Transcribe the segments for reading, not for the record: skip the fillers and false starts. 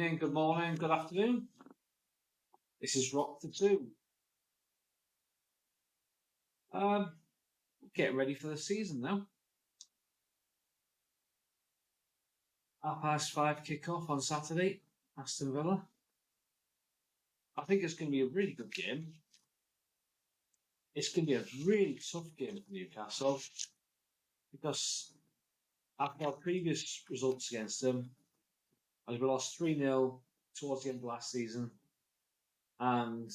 evening, good morning, good afternoon. This is Rock the Two. Getting ready for the season now. 5:30 kick-off on Saturday, Aston Villa. I think it's going to be a really good game. It's going to be a really tough game for Newcastle because after our previous results against them, we lost 3-0 towards the end of last season and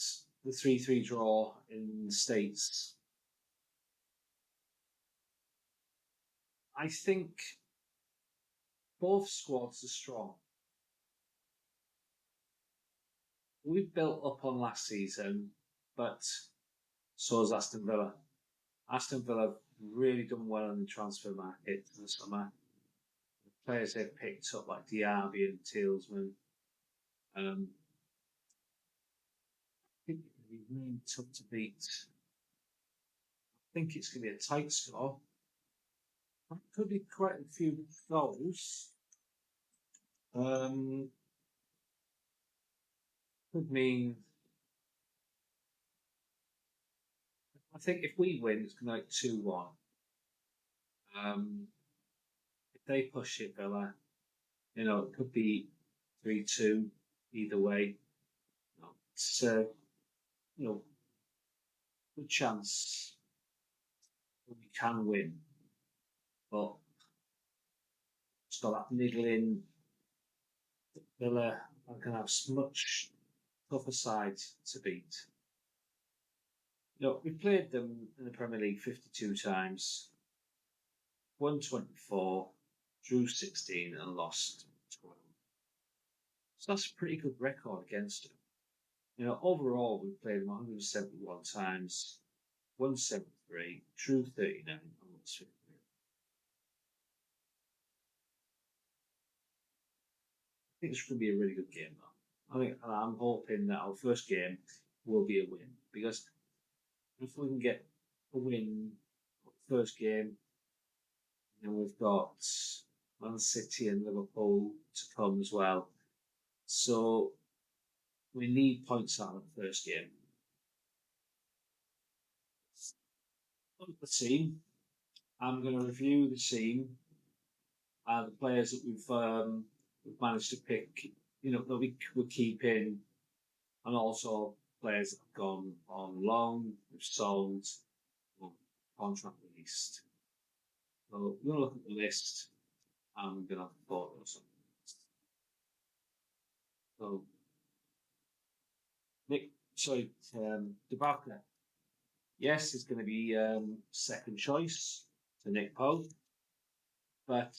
the 3-3 draw in the States. I think both squads are strong. We've built up on last season, but so has Aston Villa. Aston Villa have really done well in the transfer market in the summer. The players they've picked up like Diaby and Tielemans. I think it's going to be really tough to beat. I think it's going to be a tight score. It could be quite a few goals. Could mean. I think if we win, it's going to be 2-1. If they push it, Villa, it could be 3-2 either way. It's good chance that we can win, but it's got that niggling. Villa are going to have much tougher side to beat. We played them in the Premier League 52 times, won 24, drew 16, and lost 12. So that's a pretty good record against them. Overall, we played them 171 times, won 73, drew 39, and lost 53. I think it's going to be a really good game, though. I'm hoping that our first game will be a win because if we can get a win first game, then we've got Man City and Liverpool to come as well. So we need points out of the first game. On the team, I'm going to review the team and the players that we've managed to pick, that we're keeping, and also players that have gone on loan, we've sold, or contract released. So we're going to look at the list and we're going to have photos. So, Dubravka. Yes, it's going to be second choice to Nick Pope, but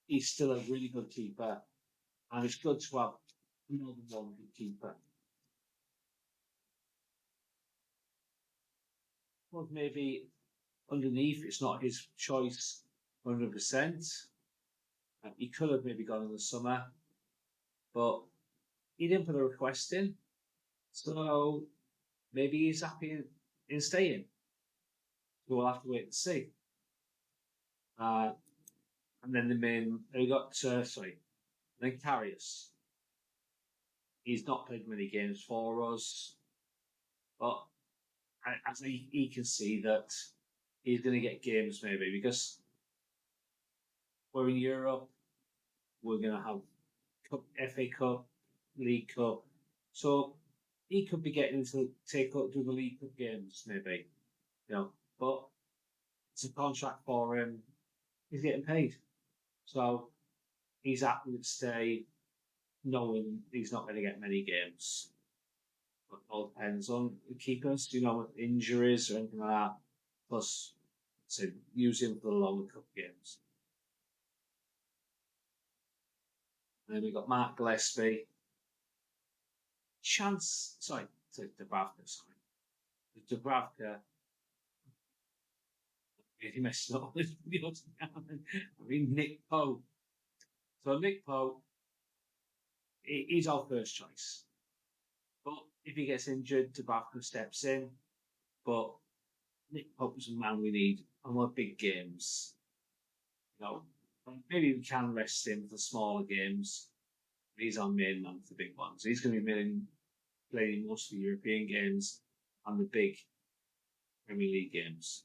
he's still a really good keeper, and it's good to have more than one good keeper. Well, maybe underneath it's not his choice 100%. He could have maybe gone in the summer, but he didn't put a request in, so maybe he's happy in staying. So we'll have to wait and see. And then then Karius. He's not played many games for us, but as he can see that he's going to get games maybe because we're in Europe, we're going to have FA Cup, League Cup, so he could be getting to do the League Cup games maybe, but it's a contract for him. He's getting paid, so he's happy to stay, knowing he's not going to get many games. But it all depends on the keepers, injuries or anything like that. Plus, use him for the longer cup games. And then we've got Mark Gillespie. Dubravka. Dubravka. He messed up all his videos. Nick Pope. So Nick Pope, he's our first choice. But if he gets injured, Dubravka steps in. But Nick Pope is a man we need on our big games. Maybe we can rest him for smaller games. He's our main man for the big ones. He's going to be playing most of the European games and the big Premier League games.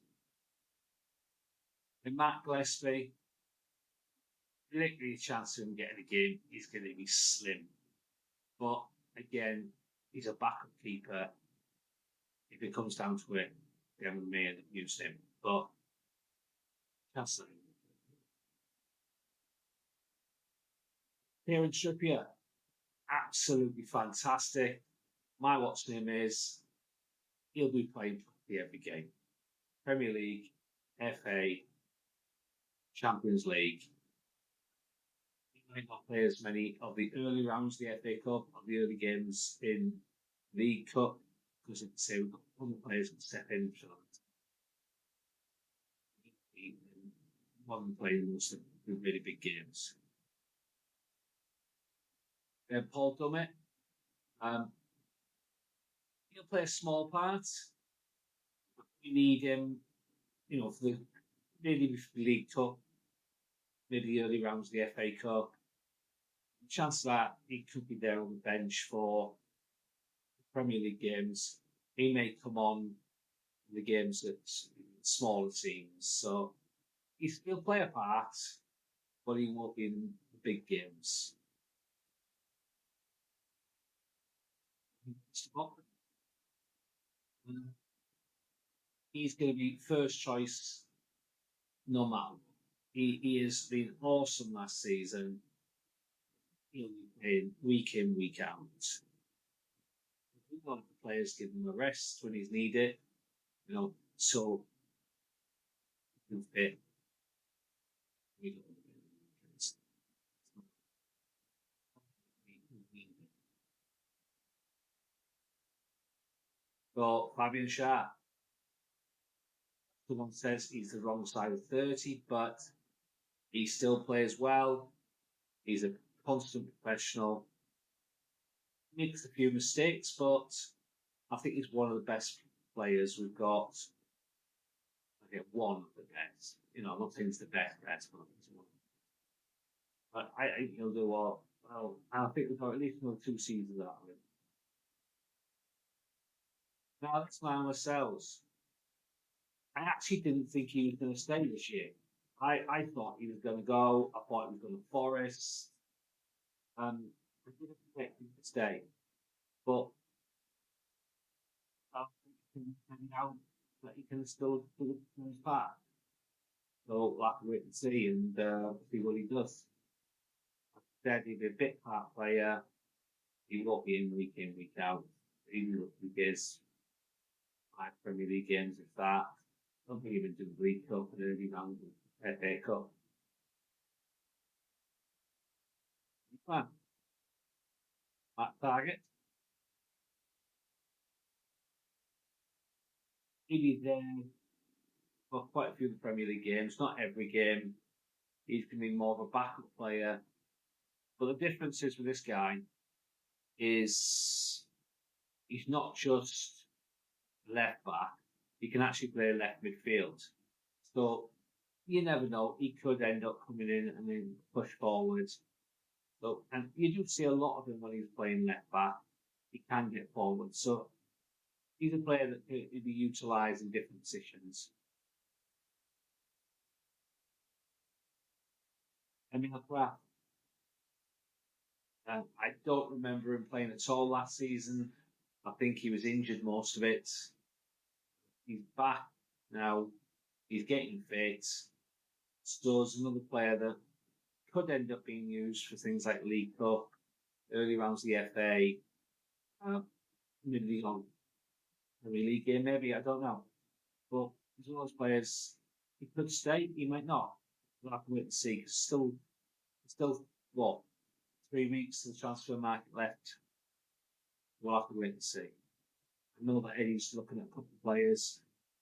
And Matt Gillespie, literally, a chance of him getting a game is going to be slim. But again, he's a backup keeper. If it comes down to it, then may end up using him. But chance of Kieran Trippier, absolutely fantastic. My watch name is he'll be playing every game. Premier League, FA, Champions League. He might not play as many of the early rounds, the FA Cup, or the early games in League Cup, because it's say we've got other players that step in for that. One playing most of the really big games. Paul Dummett, um, he'll play a small part. We need him, for the maybe the League Cup, maybe the early rounds of the FA Cup. Chance that he could be there on the bench for Premier League games. He may come on in the games at smaller teams. So he'll play a part, but he won't be in the big games. He's going to be first choice no matter what. He has been awesome last season. He'll be playing week in, week out. A lot of the players give him a rest when he's needed, so he'll fit. But Fabian Schär, someone says he's the wrong side of 30, but he still plays well. He's a constant professional. Makes a few mistakes, but I think he's one of the best players we've got. I think one of the best. I'm not saying he's the best, but he's one. But I think he'll do well. Well, I think we've got at least another 2 seasons out of him. Now let's mind ourselves. I actually didn't think he was going to stay this year. I thought he was going to go. I thought he was going to Forest. I didn't expect him to stay. But I think now that he can still do his part. So we'll have to wait and see and see what he does. Said he'd be a bit part player. He won't be in, week out. Even if he gets 5 Premier League games, if that. I don't think even do the League Cup and early round of FA Cup. Fine. That target. He'll be there for quite a few of the Premier League games, not every game. He's going to be more of a backup player. But the difference is with this guy is he's not just left back. He can actually play left midfield. So you never know. He could end up coming in and then push forwards. So, and you do see a lot of him when he's playing left back. He can get forward. So he's a player that can be utilised in different positions. I mean, I don't remember him playing at all last season. I think he was injured most of it. He's back now. He's getting fit. So there's another player that could end up being used for things like League Cup, early rounds of the FA, maybe on Premier League game, maybe, I don't know. But he's one of those players, he could stay, he might not. We'll have to wait and see. Still, what, 3 weeks to the transfer market left. We'll have to wait and see. I know that Eddie's looking at a couple of players,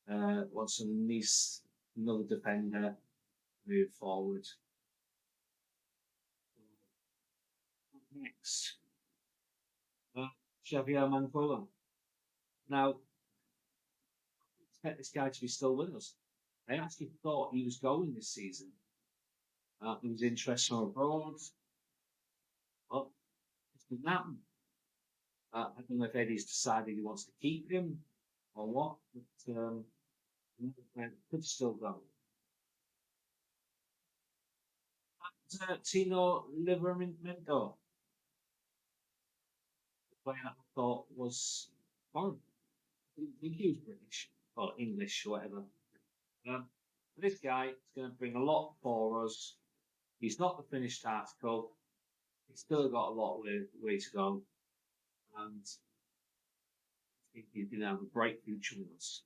wants some Nice, another defender, move forward. Next, Xavier Mancola. Now, expect this guy to be still with us. I actually thought he was going this season. There was interest from abroad. Well, it's been that. I don't know if Eddie's decided he wants to keep him or what, but could still go. Tino Livramento, the player that I thought was foreign. I didn't think he was British or English or whatever. This guy is going to bring a lot for us. He's not the finished article. He's still got a lot of way to go. And I think he's going to have a bright future with us.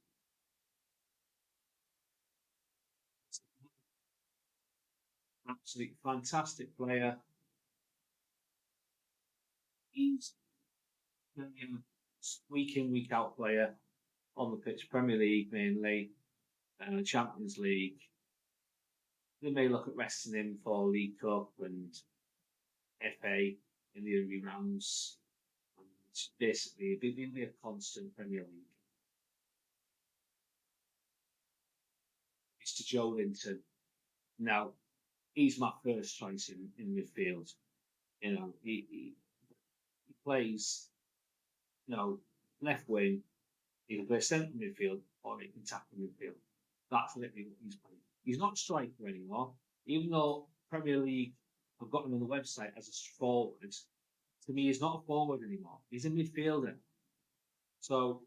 Absolutely fantastic player. He's a week in, week out player on the pitch, Premier League mainly, Champions League. They may look at resting him for League Cup and FA in the early rounds. And basically, it'll be a constant Premier League. Mr. Joe Linton. Now, he's my first choice in midfield. You know, he plays, left wing. He can play centre midfield or he can tackle midfield. That's literally what he's playing. He's not a striker anymore, even though Premier League have got him on the website as a forward. To me, he's not a forward anymore. He's a midfielder. So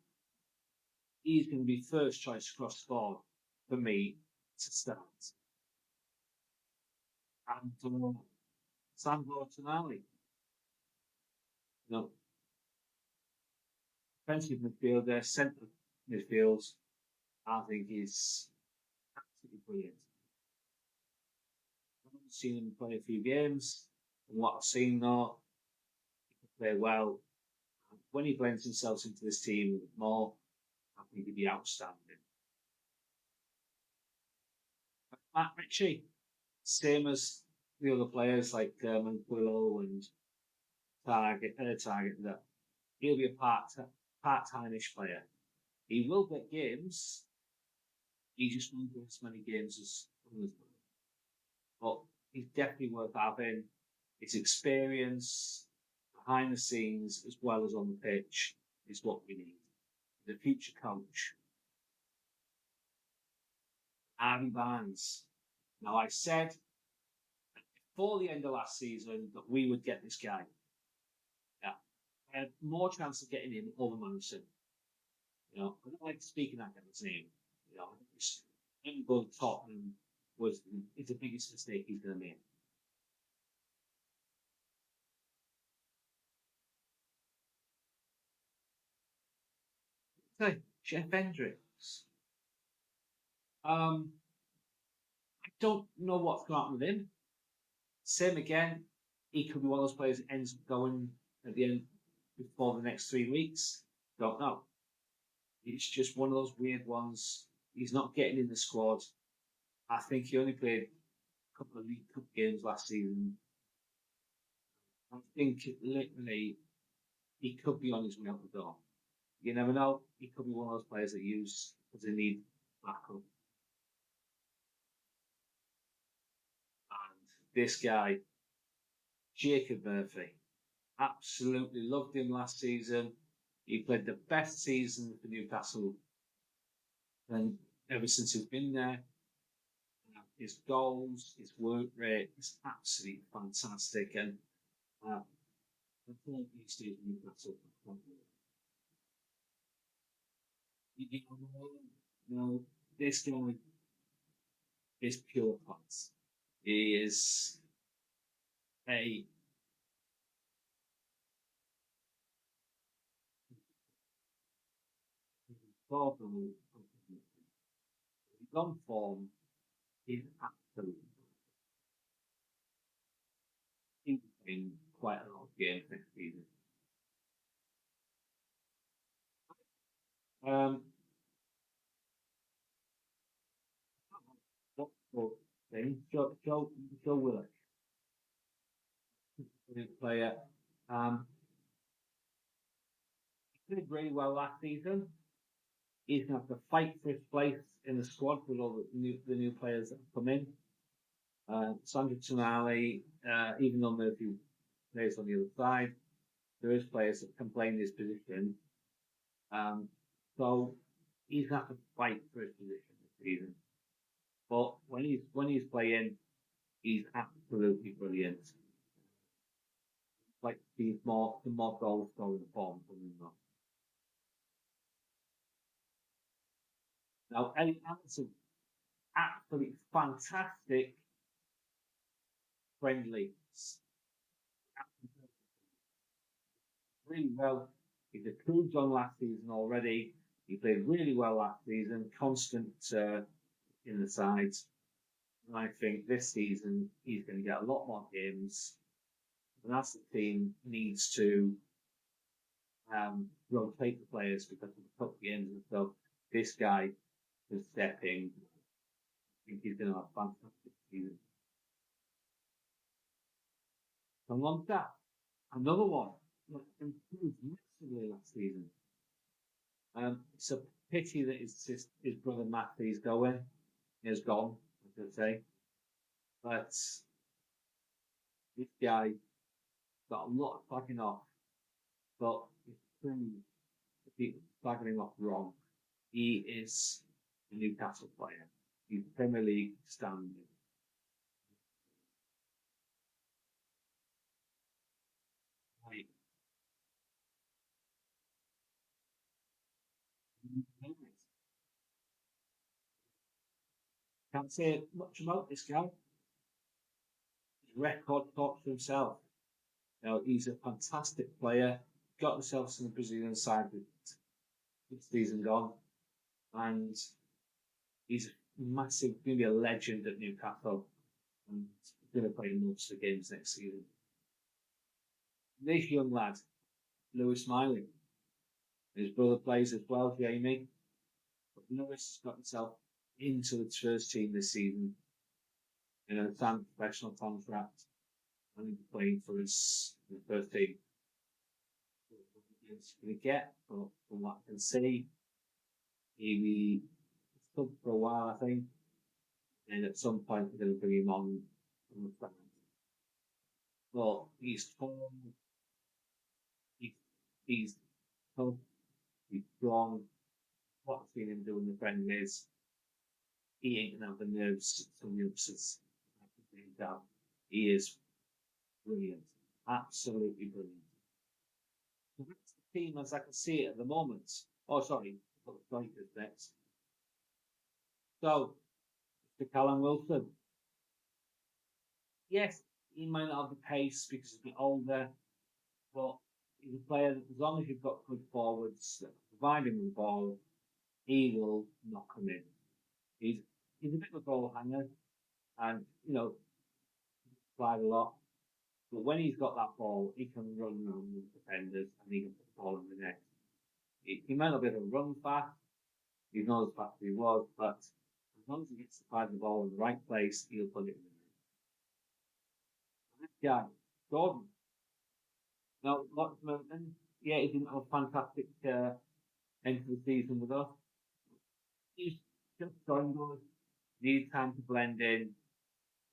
he's going to be first choice across the board for me to start. And Sandro Tonali, you know, defensive midfielder, centre midfield, I think is absolutely brilliant. I've seen him play a few games, and what I've seen though, he can play well. And when he blends himself into this team more, I think he'd be outstanding. Matt Ritchie, same as the other players like Manquillo and Target, that he'll be a part-time-ish player. He will get games. He just won't get as many games as others. But he's definitely worth having. His experience behind the scenes as well as on the pitch is what we need. The future coach, Harvey Barnes. Now, I said before the end of last season that we would get this guy. Yeah. I had more chance of getting him over Manson. I don't like speaking that guy's name. Him going to Tottenham is the biggest mistake he's going to make. So, Jeff Hendricks. I don't know what's going on with him. Same again. He could be one of those players that ends up going at the end before the next 3 weeks. Don't know. It's just one of those weird ones. He's not getting in the squad. I think he only played a couple of League Cup games last season. I think literally he could be on his way out the door. You never know. He could be one of those players that use because they need backup. And this guy, Jacob Murphy, absolutely loved him last season. He played the best season for Newcastle and ever since he's been there. His goals, his work rate is absolutely fantastic, and I think he stays in Newcastle. You know, this guy is pure class. He is a problem. He's on form. He's absolutely. He's playing quite a lot of games next season. Um, what thing? Joe Willock, brilliant player. Um, he did really well last season. He's going to have to fight for his place in the squad with all the new players that have come in. Sandro Tonali, even though Murphy plays on the other side, there is players that can play in this position. Um, so he's going to have to fight for his position this season. But when he's playing, he's absolutely brilliant. Like he's more goal scoring form from him now. Now Elliot Anderson, absolutely fantastic, friendly, really well. He's improved on last season already. He played really well last season, constant in the sides. And I think this season he's going to get a lot more games. And as the team needs to rotate the players because of the cup games and stuff, this guy is stepping. I think he's going to have a fantastic season. And on that, another one that improved massively last season. It's a pity that his brother Matthew's going. He has gone, I should say. But this guy got a lot of fucking off, but it's true people slagging him off wrong. He is a Newcastle player. He's Premier League standing. Like, can't say much about this guy. His record talks for himself. You know, he's a fantastic player. Got himself in the Brazilian side with this season gone, and he's a massive, going to be a legend at Newcastle, and going to play most of the games next season. This young lad, Lewis Miley, his brother plays as well, Jamie. But Lewis has got himself into the first team this season in a professional contract, and he's playing for his the first team. He's going to get, from what I can see, he'll be sub for a while, I think, and at some point they're going to bring him on the front. But he's tall, he's, he's tough, he's strong. What I've seen him do in the friendlies, he ain't gonna have the nerves some youngsters have. He is brilliant, absolutely brilliant. So that's the team as I can see it at the moment. Oh, sorry, I've got the strikers next. So, Mr. Callum Wilson, yes, he might not have the pace because he's a bit older, but he's a player that as long as you've got good forwards that provide him with the ball, he will knock them in. He's he's a bit of a ball hanger, and slide a lot. But when he's got that ball, he can run around with defenders and he can put the ball in the net. He might not be able to run fast. He's not as fast as he was, but as long as he gets to find the ball in the right place, he'll put it in the net. This guy, Gordon. Now, Lots Mountain, yeah, he didn't have a fantastic end to the season with us. He's just joined us, needs time to blend in.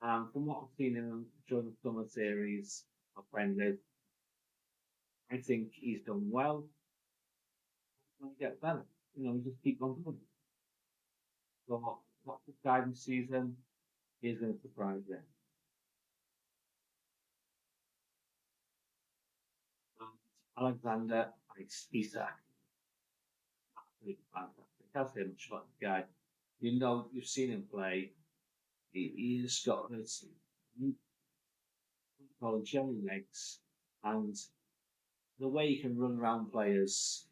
From what I've seen in him during the summer series of Friendly, I think he's done well. He's going to get better. Just keep on going. So, what's this guidance season? He's going to surprise you. Um, Alexander Isak, absolutely fantastic. Can't say much about the guy. You've seen him play. He's got this, called jelly legs, and the way he can run around players.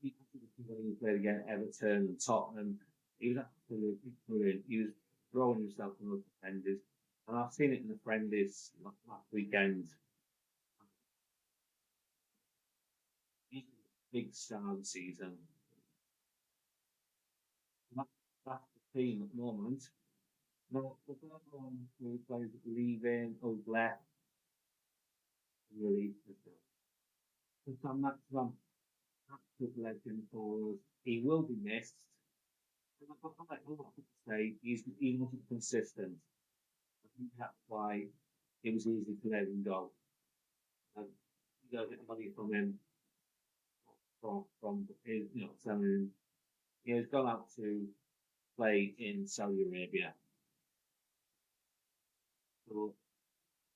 When he played against Everton and Tottenham, he was absolutely brilliant. He was throwing himself in the defenders, and I've seen it in the friendlies last weekend. He's a big star of the season. That, that's the team at the moment. Now, the third one who plays leaving or left, really, so Sam Maxwell, absolute legend for us. He will be missed. And I've got like a lot to say. He wasn't consistent. think that's why it was easy to let him go. And you got to get the money from him from his, selling him. He's gone out to play in Saudi Arabia. So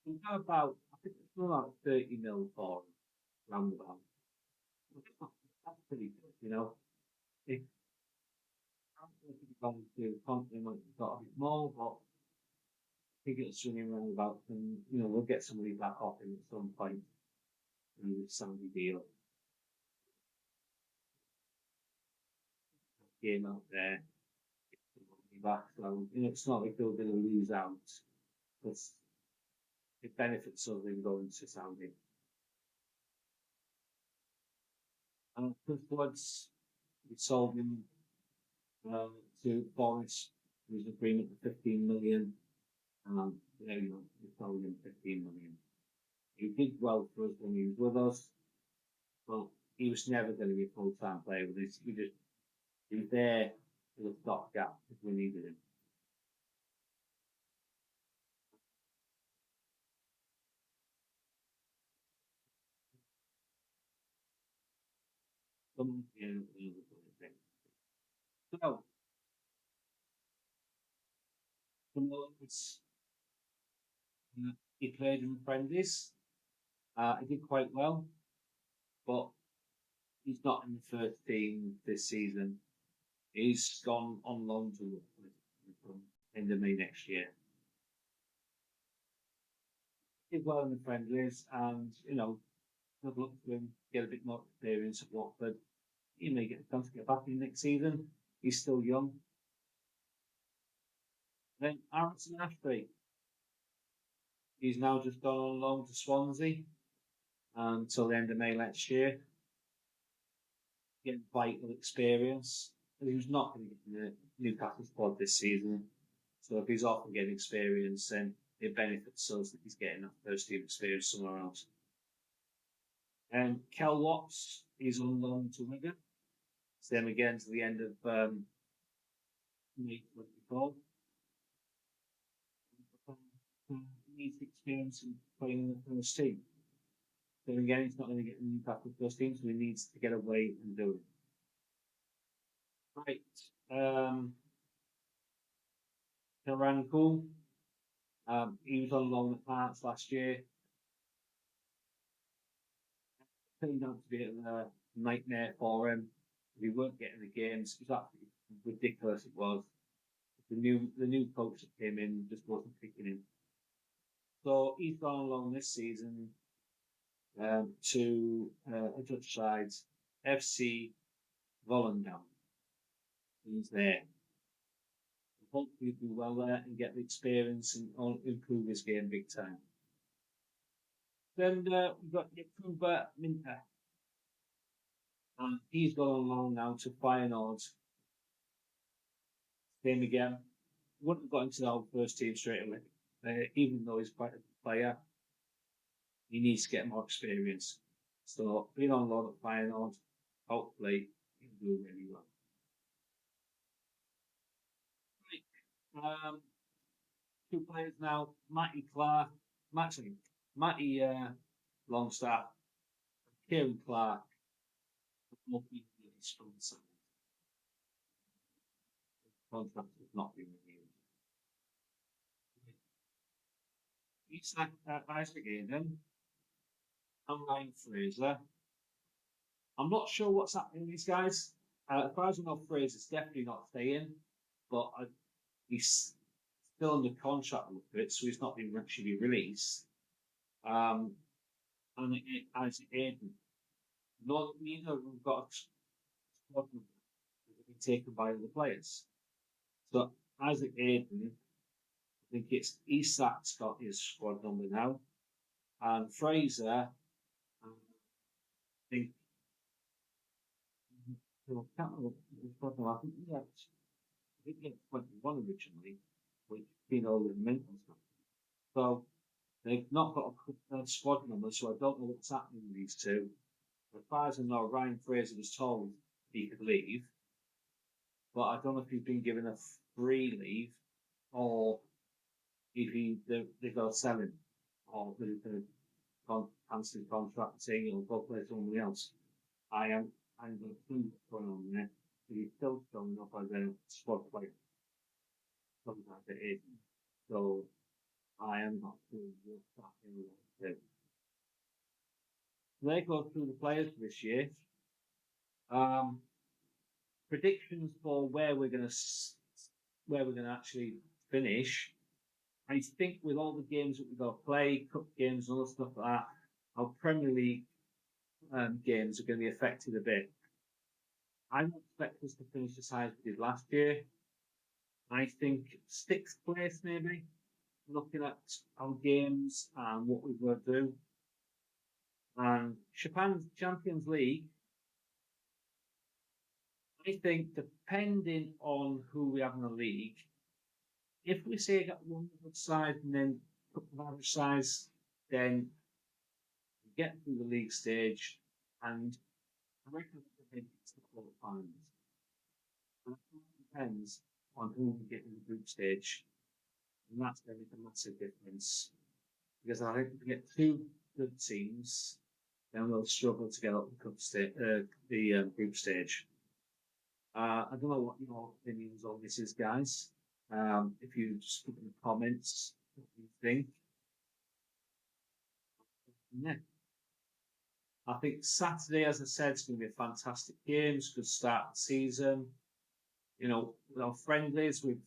we got about, I think it's about 30 mil for him, roundabout. That's pretty good, If I'm going to compliment got a bit more, but he gets swinging roundabout, and we'll get somebody back off him at some point in the Saudi deal. Game out there, back. So it's not like they're going to lose out. Because it benefits us in going to Saudi. And Chris Woods, we sold him to Boris. There was an agreement for 15 million. We sold him 15 million. He did well for us when he was with us, but he was never going to be a full-time player with us. He was there for the stopgap if we needed him. Some, So, the moments he played in the friendlies, he did quite well, but he's not in the first team this season. He's gone on loan to Watford from end of May next year. Did well in the friendlies, and good luck to him. Get a bit more experience at Watford. He may get a chance to get back in next season. He's still young. Then Aaron Ashby. He's now just gone on loan to Swansea until the end of May next year. Getting vital experience. He was not going to get in the Newcastle squad this season. So if he's off and getting experience, then it benefits us that he's getting that first team experience somewhere else. And Kel Watts is on loan to Wigan. Same again to the end of May 24. Needs experience in playing in the first team. So again, he's not going to get in the Newcastle first team, so he needs to get away and do it. Right. Taranko. He was on loan at Hearts last year. Turned out to be a nightmare for him. We weren't getting the games. It was absolutely ridiculous. It was. The new coach that came in just wasn't picking him. So he's gone along this season to a Dutch side, FC Volendam. He's there. Hopefully do well there and get the experience and improve his game big time. Then we've got Yakuba Minta. And he's gone along now to Feyenoord. Same again. Wouldn't have got into our first team straight away. Even though he's quite a good player, he needs to get more experience. So being on loan at Feyenoord, hopefully he'll do really well. Right. Two players now, Matty Longstaff, Kieran Clark, both been released from the side. Contract has not been renewed. Isaac Aiden and Ryan Fraser. I'm not sure what's happening with these guys. As far as I know, Fraser's definitely not staying, but he's still under contract with it, so he's not been actually released. And Isaac Aiden. Neither of them got a squad number that have been taken by other players. So Isaac Aiden, I think Isak's got his squad number now. And Fraser, I think, I can't remember his squad number. I think he had 21 originally, which been older than mental stuff. So they've not got a squad number, so I don't know what's happening with these two. As far as I know, Ryan Fraser was told he could leave, but I don't know if he's been given a free leave or if they go selling or they're cancelling contracting or go play somebody else. I am I'm going to see what's going on there. But he's still showing up as a squad player, sometimes it is. So I am not sure what that is. They go through the players for this year. Um, predictions for where we're gonna actually finish. I think with all the games that we've got to play, cup games and all that stuff like that, our Premier League games are going to be affected a bit. I don't expect us to finish as high as we did last year. I think sixth place maybe, looking at our games and what we've got to do. And Japan's Champions League, I think depending on who we have in the league, if we say get one good side and then a couple of average sides, then we get through the league stage and I reckon it's the quarterfinals. And it depends on who we get in the group stage. And that's going to make a massive difference. Because I think if we get two good teams, then we'll struggle to get up the group stage. I don't know what your opinions on this is, guys. If you just put in the comments what you think. Yeah. I think Saturday, as I said, is going to be a fantastic game. It's a good start to the season. With our friendlies, we've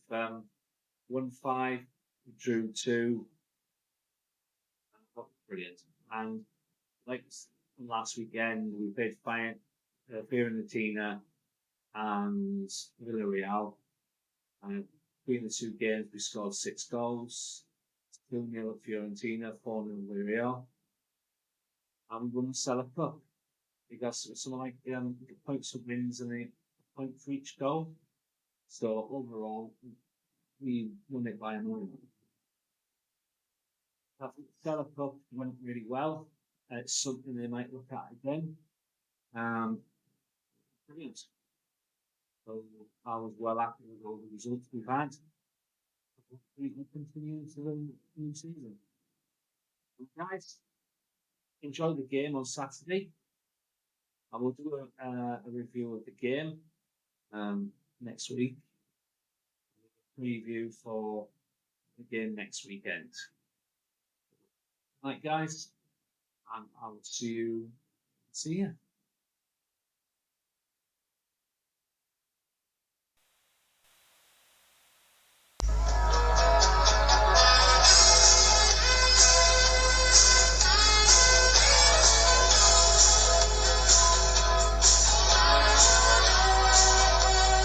won 5, we drew 2. Brilliant. And like last weekend, we played Fiorentina and Villarreal. And between the two games, we scored 6 goals. 2-0 at Fiorentina, 4-0 at Villarreal. And we won the Cellar Cup because it was something like points for wins and a point for each goal. So overall, we won it by a million. I think the Cellar Cup went really well. It's something they might look at again. Brilliant. So I was well happy with all the results we've had. We can continue into the new season. Guys, enjoy the game on Saturday. I will do a review of the game next week. Preview for the game next weekend. Right, guys, and I will see you. See you.